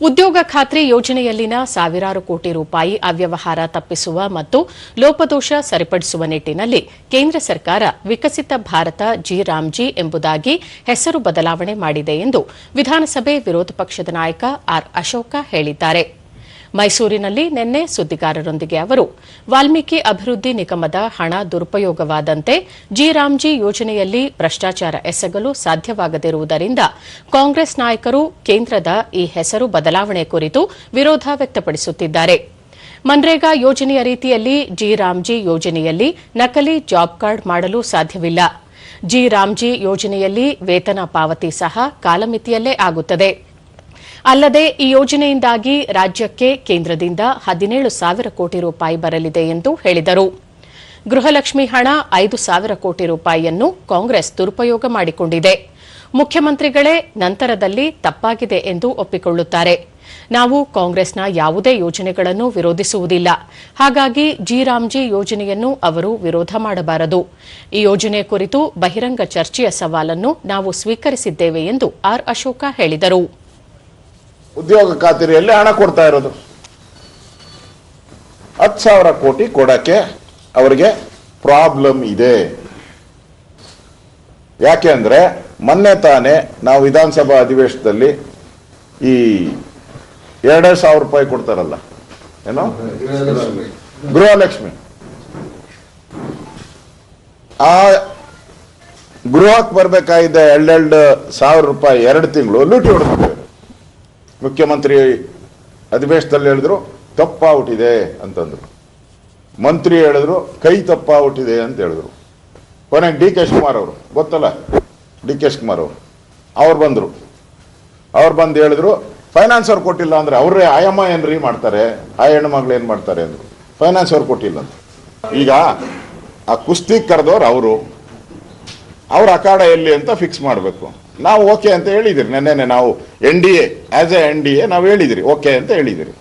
ಉದ್ಯೋಗ ಖಾತ್ರಿ ಯೋಜನೆಯಲ್ಲಿನ ಸಾವಿರಾರು ಕೋಟಿ ರೂಪಾಯಿ ಅವ್ಯವಹಾರ ತಪ್ಪಿಸುವ ಮತ್ತು ಲೋಪದೋಷ ಸರಿಪಡಿಸುವ ನಿಟ್ಟಿನಲ್ಲಿ ಕೇಂದ್ರ ಸರ್ಕಾರ ವಿಕಸಿತ ಭಾರತ ಜಿ ರಾಮ್ಜಿ ಎಂಬುದಾಗಿ ಹೆಸರು ಬದಲಾವಣೆ ಮಾಡಿದೆ ಎಂದು ವಿಧಾನಸಭೆ ವಿರೋಧ ಪಕ್ಷದ ನಾಯಕ ಆರ್ ಅಶೋಕ ಹೇಳಿದ್ದಾರೆ. ಮೈಸೂರಿನಲ್ಲಿ ನಿನ್ನೆ ಸುದ್ದಿಗಾರರೊಂದಿಗೆ ಅವರು ವಾಲ್ಮೀಕಿ ಅಭಿವೃದ್ಧಿ ನಿಗಮದ ಹಣ ದುರುಪಯೋಗವಾದಂತೆ ಜಿ ರಾಮ್ಜಿ ಯೋಜನೆಯಲ್ಲಿ ಭ್ರಷ್ಟಾಚಾರ ಎಸಗಲು ಸಾಧ್ಯವಾಗದಿರುವುದರಿಂದ ಕಾಂಗ್ರೆಸ್ ನಾಯಕರು ಕೇಂದ್ರದ ಈ ಹೆಸರು ಬದಲಾವಣೆ ಕುರಿತು ವಿರೋಧ ವ್ಯಕ್ತಪಡಿಸುತ್ತಿದ್ದಾರೆ. ಮನ್ರೇಗಾ ಯೋಜನೆಯ ರೀತಿಯಲ್ಲಿ ಜಿ ರಾಮ್ಜಿ ಯೋಜನೆಯಲ್ಲಿ ನಕಲಿ ಜಾಬ್ ಕಾರ್ಡ್ ಮಾಡಲು ಸಾಧ್ಯವಿಲ್ಲ. ಜಿ ರಾಮ್ಜಿ ಯೋಜನೆಯಲ್ಲಿ ವೇತನ ಪಾವತಿ ಸಹ ಕಾಲಮಿತಿಯಲ್ಲೇ ಆಗುತ್ತದೆ. ಅಲ್ಲದೆ ಈ ಯೋಜನೆಯಿಂದಾಗಿ ರಾಜ್ಯಕ್ಕೆ ಕೇಂದ್ರದಿಂದ 17,000 ಕೋಟಿ ರೂಪಾಯಿ ಬರಲಿದೆ ಎಂದು ಹೇಳಿದರು. ಗೃಹಲಕ್ಷ್ಮಿ ಹಣ 5,000 ಕೋಟಿ ರೂಪಾಯಿಯನ್ನು ಕಾಂಗ್ರೆಸ್ ದುರುಪಯೋಗ ಮಾಡಿಕೊಂಡಿದೆ. ಮುಖ್ಯಮಂತ್ರಿಗಳೇ ನಂತರದಲ್ಲಿ ತಪ್ಪಾಗಿದೆ ಎಂದು ಒಪ್ಪಿಕೊಳ್ಳುತ್ತಾರೆ. ನಾವು ಕಾಂಗ್ರೆಸ್ನ ಯಾವುದೇ ಯೋಜನೆಗಳನ್ನು ವಿರೋಧಿಸುವುದಿಲ್ಲ. ಹಾಗಾಗಿ ಜಿ ರಾಮ್ಜಿ ಯೋಜನೆಯನ್ನು ಅವರು ವಿರೋಧ ಮಾಡಬಾರದು. ಈ ಯೋಜನೆ ಕುರಿತು ಬಹಿರಂಗ ಚರ್ಚೆಯ ಸವಾಲನ್ನು ನಾವು ಸ್ವೀಕರಿಸಿದ್ದೇವೆ ಎಂದು ಆರ್ ಅಶೋಕ ಹೇಳಿದರು. ಉದ್ಯೋಗ ಖಾತ್ರಿಯಲ್ಲಿ ಹಣ ಕೊಡ್ತಾ ಇರೋದು 10,000 ಕೋಟಿ ಕೊಡಕ್ಕೆ ಅವರಿಗೆ ಪ್ರಾಬ್ಲಮ್ ಇದೆ. ಯಾಕೆ ಅಂದ್ರೆ ಮೊನ್ನೆ ತಾನೇ ನಾವು ವಿಧಾನಸಭಾ ಅಧಿವೇಶನದಲ್ಲಿ ಈ 2,000 ರೂಪಾಯಿ ಕೊಡ್ತಾರಲ್ಲ, ಏನೋ ಗೃಹಲಕ್ಷ್ಮಿ, ಆ ಗೃಹಕ್ಕೆ ಬರ್ಬೇಕಾಗಿದ್ದ 2,000 ರೂಪಾಯಿ 2 ತಿಂಗಳು ಲೂಟಿ ಹೊಡೆದ್ಬಿಟ್ಟಿದ್ದಾರೆ. ಮುಖ್ಯಮಂತ್ರಿ ಅಧಿವೇಶನದಲ್ಲಿ ಹೇಳಿದ್ರು ತಪ್ಪಾಗ್ಬಿಟ್ಟಿದೆ ಅಂತಂದ್ರು, ಮಂತ್ರಿ ಹೇಳಿದ್ರು ಕೈ ತಪ್ಪಾಗ್ಬಿಟ್ಟಿದೆ ಅಂತ ಹೇಳಿದ್ರು. ಕೊನೆಗೆ ಡಿ ಕೆ ಶಿವಕುಮಾರ್ ಅವರು, ಗೊತ್ತಲ್ಲ ಡಿ ಕೆ ಶಿವಕುಮಾರ್ ಅವ್ರು ಬಂದ್ರು. ಅವ್ರು ಬಂದು ಹೇಳಿದ್ರು ಫೈನಾನ್ಸ್ ಅವ್ರು ಕೊಟ್ಟಿಲ್ಲ ಅಂದ್ರೆ ಅವ್ರೇ ಆಯಮ್ಮ ಏನ್ರಿ ಮಾಡ್ತಾರೆ, ಆ ಹೆಣ್ಣು ಮಗಳು ಏನ್ ಮಾಡ್ತಾರೆ ಅಂದ್ರು. ಫೈನಾನ್ಸ್ ಅವ್ರು ಕೊಟ್ಟಿಲ್ಲ ಅಂತ. ಈಗ ಆ ಕುಸ್ತಿ ಕರೆದವ್ರು ಅವ್ರ ಅಖಾಡ ಎಲ್ಲಿ ಅಂತ ಫಿಕ್ಸ್ ಮಾಡಬೇಕು. ನಾವು ಓಕೆ ಅಂತ ಹೇಳಿದಿರಿ. ನೆನ್ನೆ ನಾವು NDA ಆಸ್ ಎ NDA ನಾವು ಹೇಳಿದಿರಿ ಓಕೆ ಅಂತ ಹೇಳಿದಿರಿ.